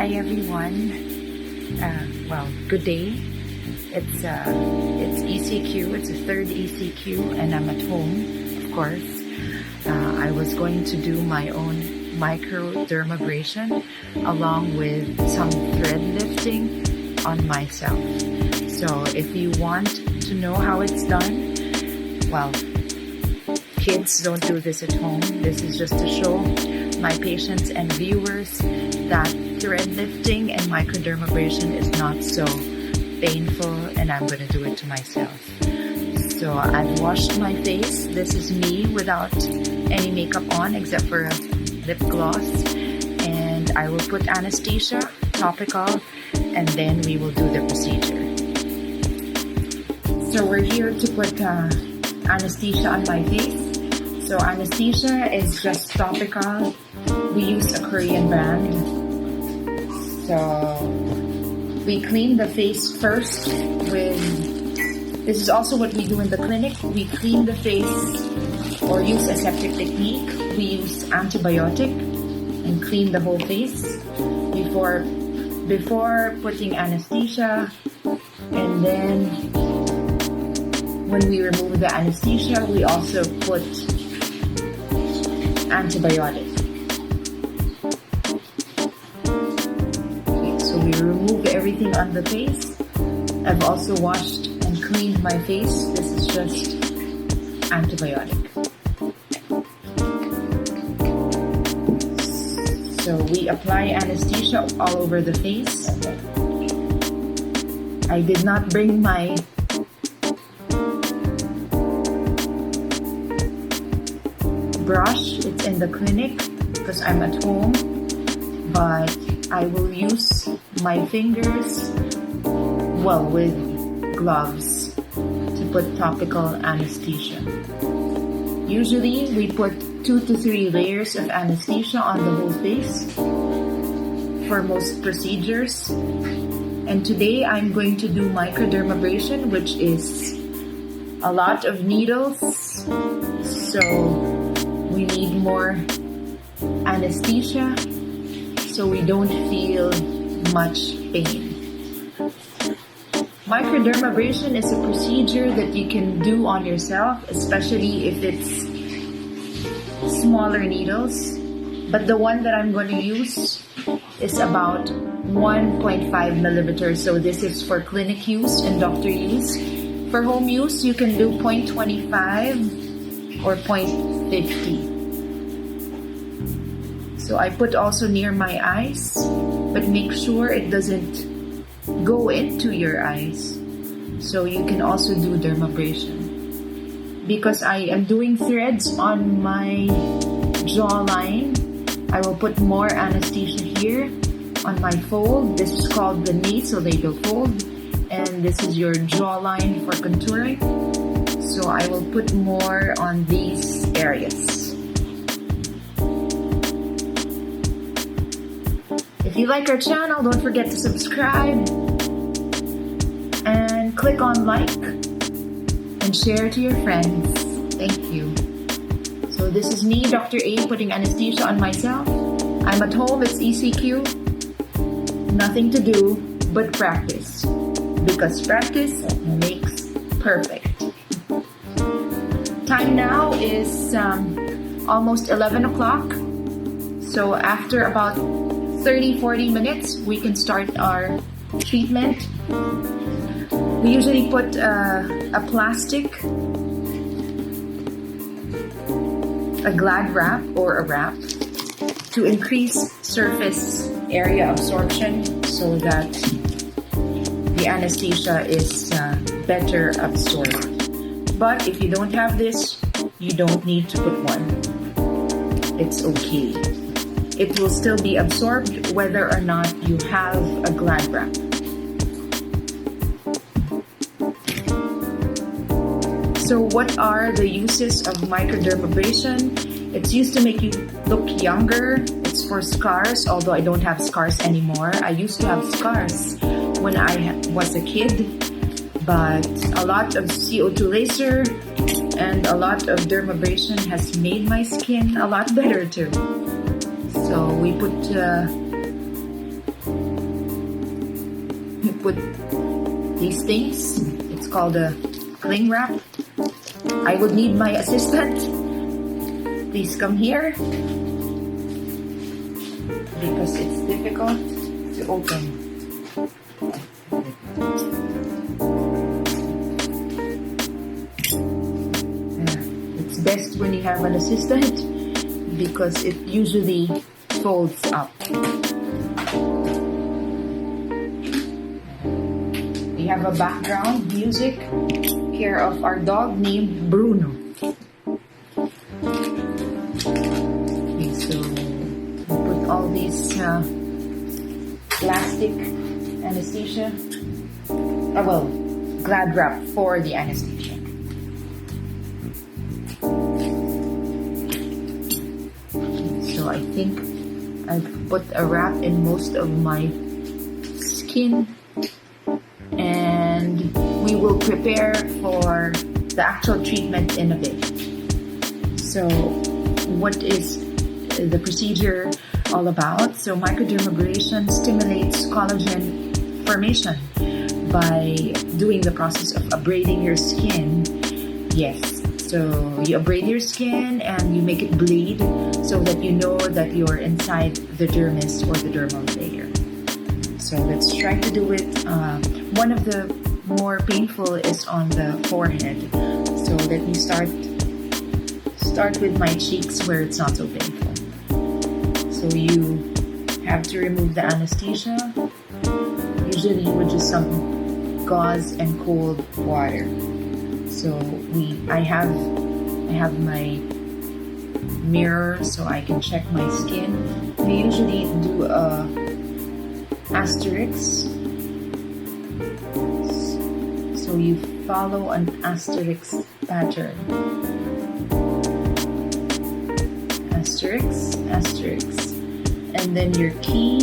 Hi everyone. Good day. It's ECQ. It's a third ECQ, and I'm at home, of course. I was going to do my own microdermabrasion along with some thread lifting on myself. So if you want to know how it's done, well, kids don't do this at home. This is just to show my patients and viewers that thread lifting and microdermabrasion is not so painful, and I'm going to do it to myself. So I've washed my face. This is me without any makeup on except for a lip gloss, and I will put anesthesia, topical, and then we will do the procedure. So we're here to put anesthesia on my face. So anesthesia is just topical. We use a Korean brand. So we clean the face first with, this is also what we do in the clinic. We clean the face or use aseptic technique. We use antibiotic and clean the whole face before putting anesthesia. And then when we remove the anesthesia, we also put antibiotic. Okay, so we remove everything on the face. I've also washed and cleaned my face. This is just antibiotic. So we apply anesthesia all over the face. I did not bring my brush. It's in the clinic because I'm at home, but I will use my fingers, well, with gloves to put topical anesthesia. Usually we put 2 to 3 layers of anesthesia on the whole face for most procedures. And today I'm going to do microdermabrasion, which is a lot of needles. So we need more anesthesia so we don't feel much pain. Microdermabrasion is a procedure that you can do on yourself, especially if it's smaller needles. But the one that I'm going to use is about 1.5 millimeters. So this is for clinic use and doctor use. For home use, you can do 0.25 or 0.50. So I put also near my eyes, but make sure it doesn't go into your eyes. So you can also do dermabrasion. Because I am doing threads on my jawline, I will put more anesthesia here on my fold. This is called the nasolabial fold, and this is your jawline for contouring. So I will put more on these areas. If you like our channel, don't forget to subscribe and click on like and share to your friends. Thank you. So this is me, Dr. A, putting anesthesia on myself. I'm at home, it's ECQ. Nothing to do but practice. Because practice makes perfect. Time now is almost 11 o'clock. So after about 30-40 minutes, we can start our treatment. We usually put a plastic, a Glad wrap or a wrap to increase surface area absorption so that the anesthesia is better absorbed. But if you don't have this, you don't need to put one. It's okay. It will still be absorbed whether or not you have a Glad wrap. So what are the uses of microdermabrasion? It's used to make you look younger. It's for scars, although I don't have scars anymore. I used to have scars when I was a kid, but a lot of CO2 laser and a lot of dermabrasion has made my skin a lot better too. So we put you put these things. It's called a cling wrap. I would need my assistant. Please come here because it's difficult to open. It's best when you have an assistant because it usually folds up. We have a background music care of our dog named Bruno. Okay, so we put all these plastic anesthesia, glad wrap for the anesthesia. So I think I've put a wrap in most of my skin, and we will prepare for the actual treatment in a bit. So what is the procedure all about? So microdermabrasion stimulates collagen formation by doing the process of abrading your skin. Yes, so you abrade your skin and you make it bleed so that you know that you're inside the dermis or the dermal layer. So let's try to do it. One of the more painful is on the forehead. So let me start with my cheeks where it's not so painful. So you have to remove the anesthesia. Usually with just some gauze and cold water. So I have my mirror so I can check my skin. We usually do a asterisk. So you follow an asterisk pattern. Asterisk, asterisk. And then your key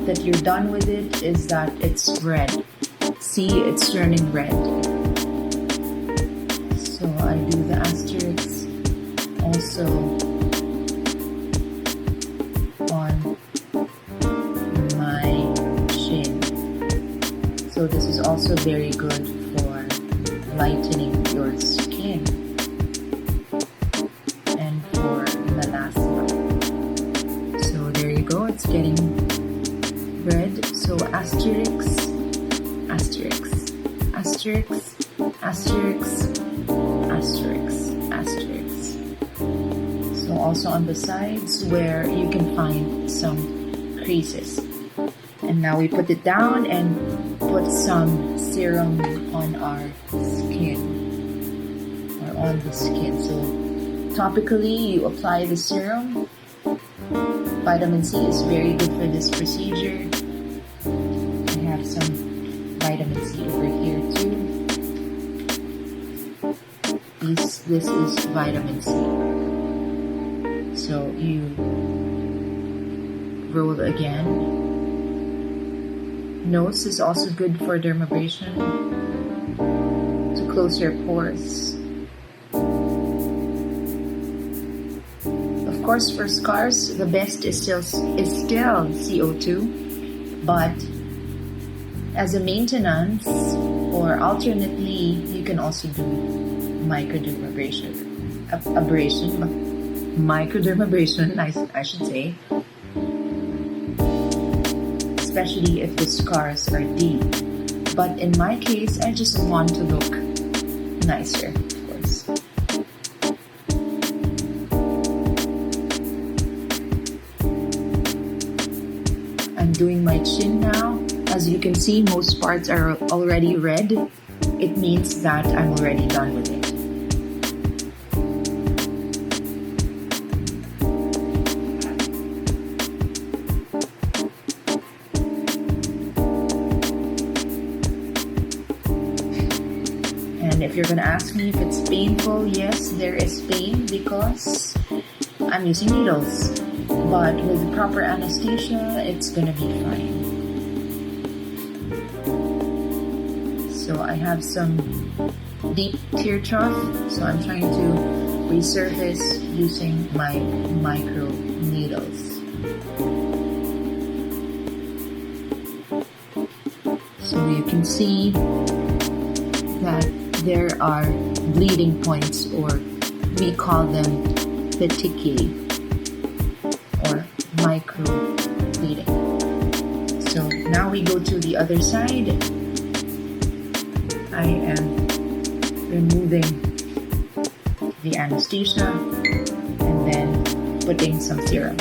that you're done with it is that it's red. See, it's turning red. So I do the asterisk also on my chin. So this is also very good for lightening your skin and for melasma. So there you go, it's getting red. So asterisk, asterisk, asterisk, asterisk, asterisk, asterisk. So also on the sides where you can find some creases. And now we put it down and put some serum on our skin or on the skin. So topically you apply the serum. Vitamin C is very good for this procedure. I have some vitamin C over here too. This is vitamin C. So you roll again. Nose is also good for dermabrasion to close your pores. Of course, for scars, the best is still CO2, but as a maintenance or alternately, you can also do microdermabrasion, microdermabrasion, I should say, especially if the scars are deep. But in my case, I just want to look nicer, of course. I'm doing my chin now. As you can see, most parts are already red. It means that I'm already done with it. And if you're gonna ask me if it's painful, yes, there is pain because I'm using needles. But with proper anesthesia, it's gonna be fine. So I have some deep tear trough, so I'm trying to resurface using my micro needles. So you can see that there are bleeding points, or we call them petechiae or micro-bleeding. So now we go to the other side. I am removing the anesthesia and then putting some serum.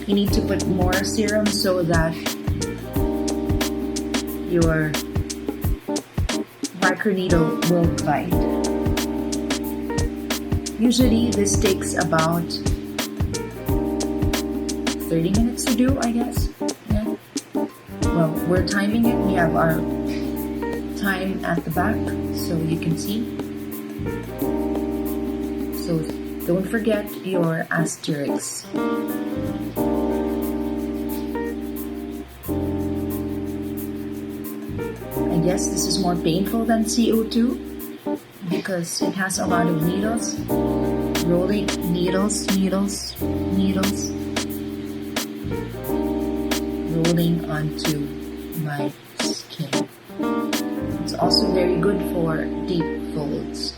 You need to put more serum so that your microneedle will glide. Usually this takes about 30 minutes to do, I guess. Yeah. Well, we're timing it. We have our time at the back so you can see. So don't forget your asterisks. I guess this is more painful than CO2 because it has a lot of needles. Rolling needles, rolling onto my skin. It's also very good for deep folds.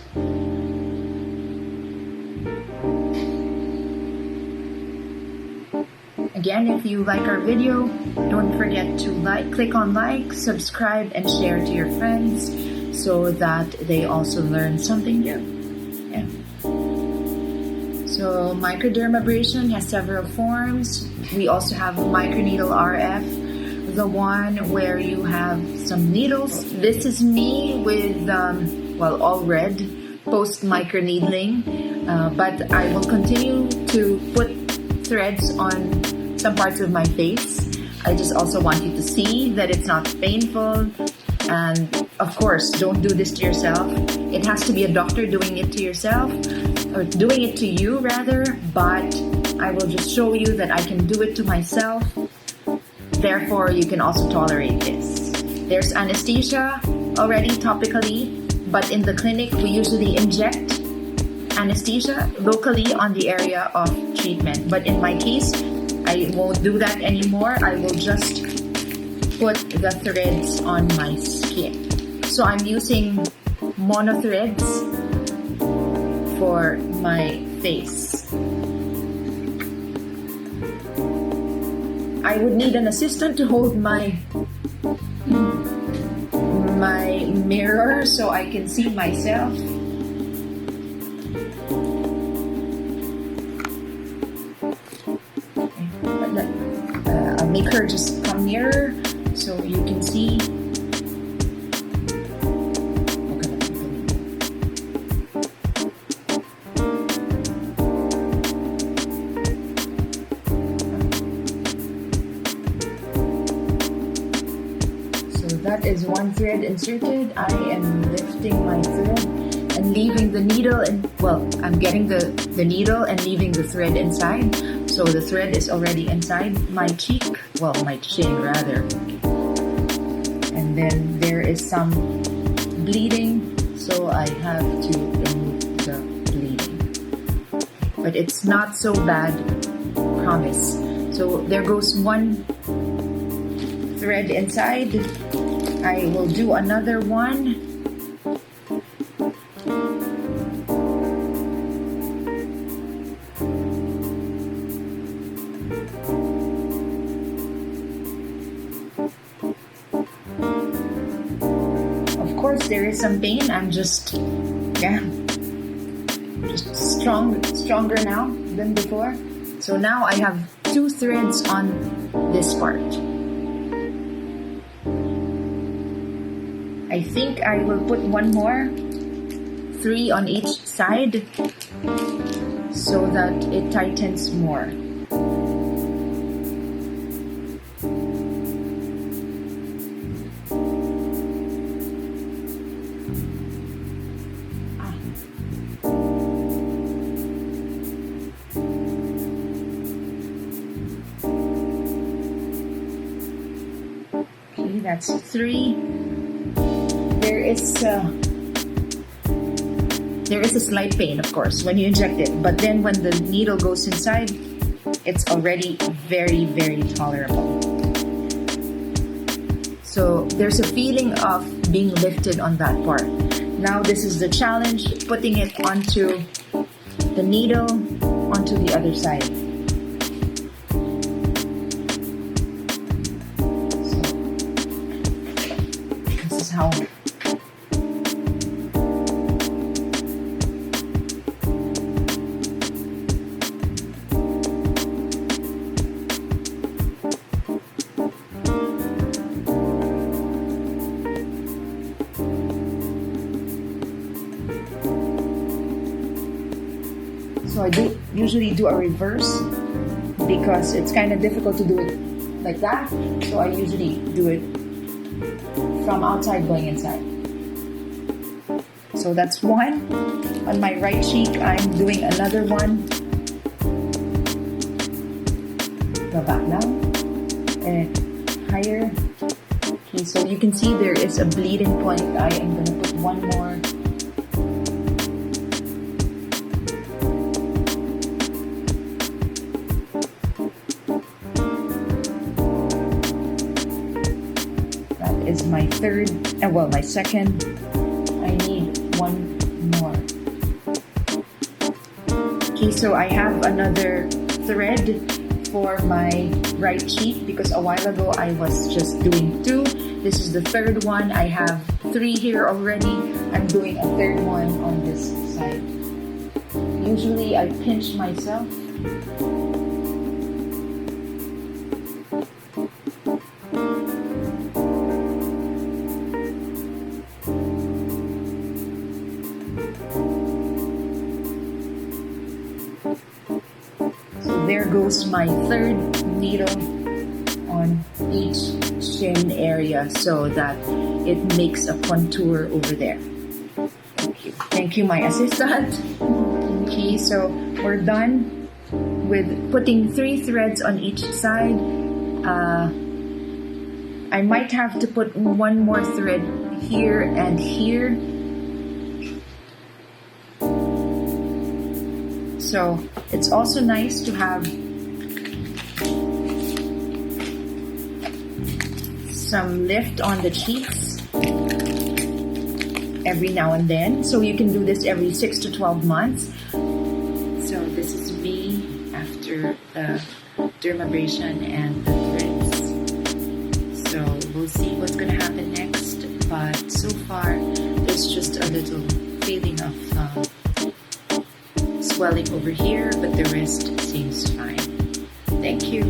Again, if you like our video, don't forget to click on like, subscribe, and share to your friends so that they also learn something new. Yeah. So microdermabrasion has several forms. We also have microneedle RF, the one where you have some needles. This is me with, all red, post microneedling, but I will continue to put threads on some parts of my face. I just also want you to see that it's not painful. And of course, don't do this to yourself. It has to be a doctor doing it to yourself, or doing it to you rather, but I will just show you that I can do it to myself. Therefore, you can also tolerate this. There's anesthesia already topically, but in the clinic, we usually inject anesthesia locally on the area of treatment. But in my case, I won't do that anymore. I will just put the threads on my skin. So I'm using mono threads for my face. I would need an assistant to hold my mirror so I can see myself. I'll make her just come nearer so you can see. That is one thread inserted. I am lifting my thread and leaving the needle, and I'm getting the needle and leaving the thread inside. So the thread is already inside my cheek, my chin rather. And then there is some bleeding, so I have to remove the bleeding. But it's not so bad, promise. So there goes one thread inside. I will do another one. Of course, there is some pain. I'm just stronger now than before. So now I have 2 threads on this part. I think I will put one more, 3 on each side, so that it tightens more. Okay, that's 3. There is a slight pain, of course, when you inject it, but then when the needle goes inside, it's already very, very tolerable. So So there's a feeling of being lifted on that part. Now this is the challenge, putting it onto the needle, onto the other side. So this is how. So I usually do a reverse because it's kind of difficult to do it like that. So I usually do it from outside going inside. So that's one. On my right cheek, I'm doing another one. Go back down and higher. Okay, so you can see there is a bleeding point. I am going to put one more. Is my third, well, my second. I need one more. Okay, so I have another thread for my right cheek because a while ago I was just doing 2. This is the third one. I have 3 here already. I'm doing a third one on this side. Usually I pinch myself. There goes my third needle on each shin area so that it makes a contour over there. Thank you. Thank you, my assistant. Okay, so we're done with putting 3 threads on each side. I might have to put one more thread here and here. So it's also nice to have some lift on the cheeks every now and then. So you can do this every 6 to 12 months. So this is me after the dermabrasion and the threads. So we'll see what's going to happen next. But so far, there's just a little feeling of swelling over here, but the rest seems fine. Thank you.